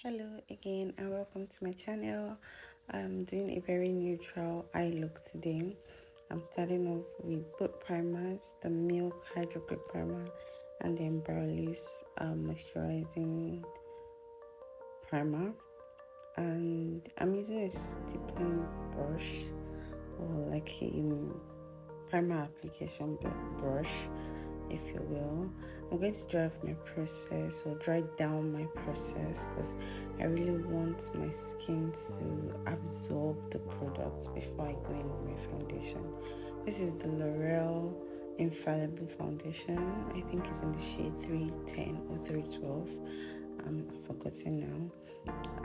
Hello again and welcome to my channel. I'm doing a very neutral eye look today. I'm starting off with both primers, the Milk Hydro Grip Primer and the Embryolise Moisturizing Primer. And I'm using a stippling brush or like a primer application brush, if you will. I'm going to dry off my process or dry down my process because I really want my skin to absorb the products before I go in with my foundation. This is the L'Oreal Infallible Foundation. I think it's in the shade 310 or 312. I've forgotten now.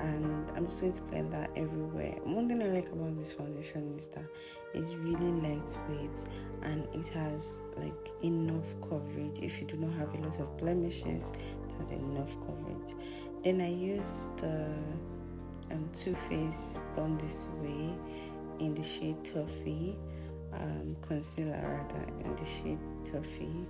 And I'm just going to blend that everywhere. One thing I like about this foundation is that it's really lightweight and it has like enough coverage. If you do not have a lot of blemishes, it has enough coverage. Then I use the Too Faced Born This Way in the shade Toffee, concealer rather, in the shade Toffee,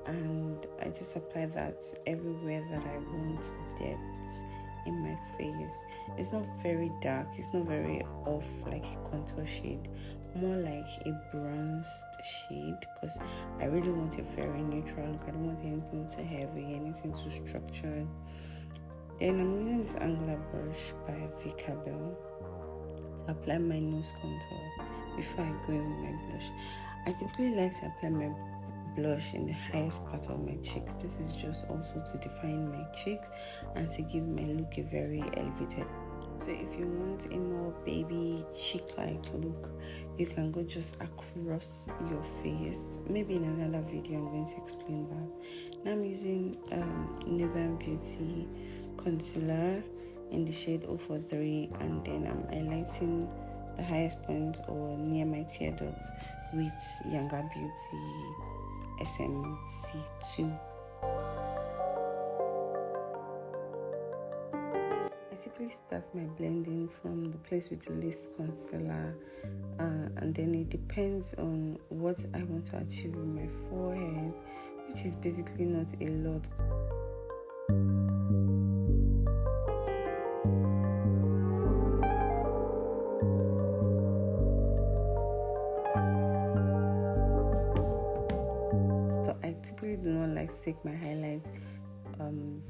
and I just apply that everywhere that I want depth in my face. It's not very dark, it's not very off like a contour shade, more like a bronzed shade because I really want a very neutral look. I don't want anything too heavy, anything too structured. Then I'm using this angular brush by Vicabel to apply my nose contour before I go in with my blush. I typically like to apply my blush in the highest part of my cheeks. This is just also to define my cheeks and to give my look a very elevated. So if you want a more baby cheek-like look, you can go just across your face. Maybe in another video I'm going to explain that. Now I'm using Nuban Beauty concealer in the shade 043, and then I'm highlighting the highest point or near my tear ducts with Yanga Beauty SMC2. I typically start my blending from the place with the least concealer, and then it depends on what I want to achieve with my forehead, which is basically not a lot. I typically do not like to take my highlights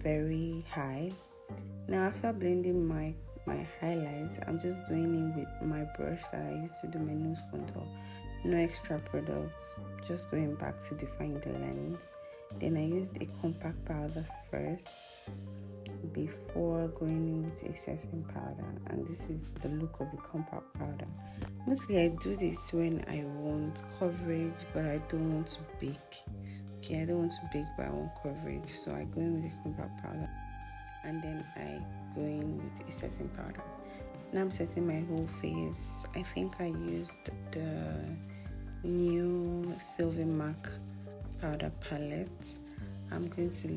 very high. Now after blending my highlights, I'm just going in with my brush that I used to do my nose contour. No extra products, just going back to define the lines. Then I used a compact powder first before going in with a setting powder, and this is the look of the compact powder. Mostly I do this when I want coverage but I don't want to bake. I don't want to bake but I want coverage, so I go in with a compact powder and then I go in with a setting powder. Now I'm setting my whole face. I think I used the new Sylvimak powder palette. I'm going to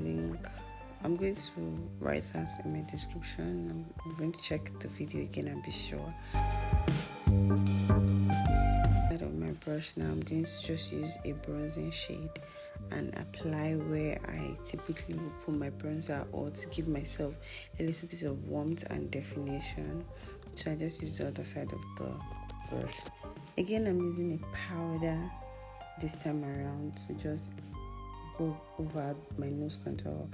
write that in my description. I'm going to check the video again and be sure. Of my brush now, I'm going to just use a bronzing shade and apply where I typically will put my bronzer, or to give myself a little bit of warmth and definition. So I just use the other side of the brush. Again, I'm using a powder this time around to just go over my nose contour,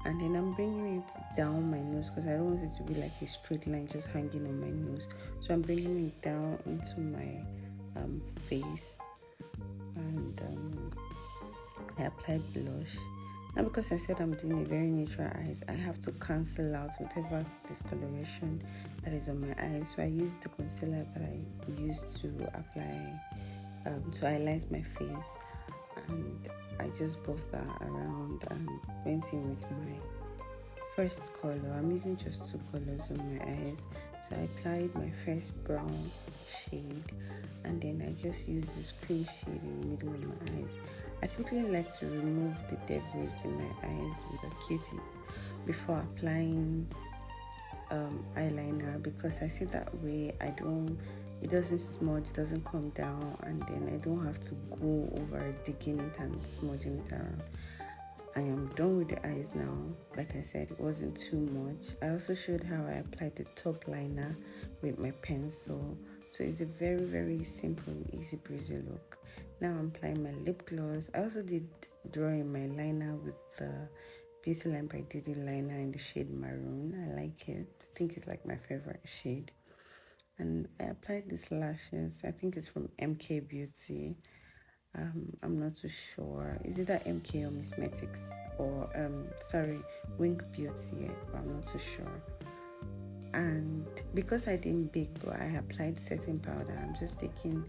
and then I'm bringing it down my nose because I don't want it to be like a straight line just hanging on my nose. So I'm bringing it down into my face, and I applied blush. Now because I said I'm doing a very neutral eyes, I have to cancel out whatever discoloration that is on my eyes. So I used the concealer that I used to apply to highlight my face, and I just buffed that around and went in with my first color. I'm using just two colors on my eyes. So I applied my first brown shade, and then I just used this cream shade in the middle of my eyes. I typically like to remove the debris in my eyes with a Q-tip before applying eyeliner, because I see that way it doesn't smudge, it doesn't come down, and then I don't have to go over digging it and smudging it around. I am done with the eyes now. Like I said, it wasn't too much. I also showed how I applied the top liner with my pencil. So it's a very, very simple, easy breezy look. Now I'm applying my lip gloss. I also did drawing my liner with the Beauty Line by Didi liner in the shade Maroon. I like it. I think it's like my favorite shade. And I applied these lashes. I think it's from MK Beauty. I'm not too sure. Is it that MK or Cosmetics or sorry, Wink Beauty? But I'm not too sure. And because I didn't bake, but I applied setting powder, I'm just taking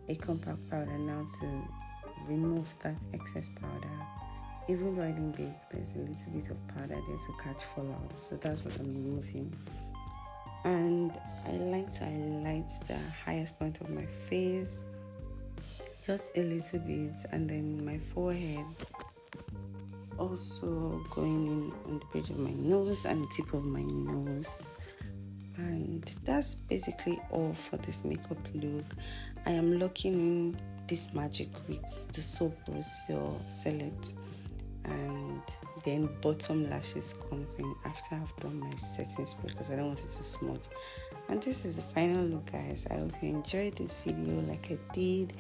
a compact powder now to remove that excess powder. Even though I didn't bake, there's a little bit of powder there to catch fallout, so that's what I'm removing. And I like to highlight the highest point of my face, just a little bit, and then my forehead, also going in on the bridge of my nose and the tip of my nose. And that's basically all for this makeup look. I am locking in this magic with the soap Brazil Select, and then bottom lashes comes in after I've done my setting spray because I don't want it to smudge. And this is the final look, guys. I hope you enjoyed this video like I did.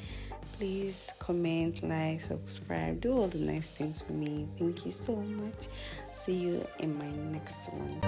Please comment, like, subscribe, do all the nice things for me. Thank you so much. See you in my next one.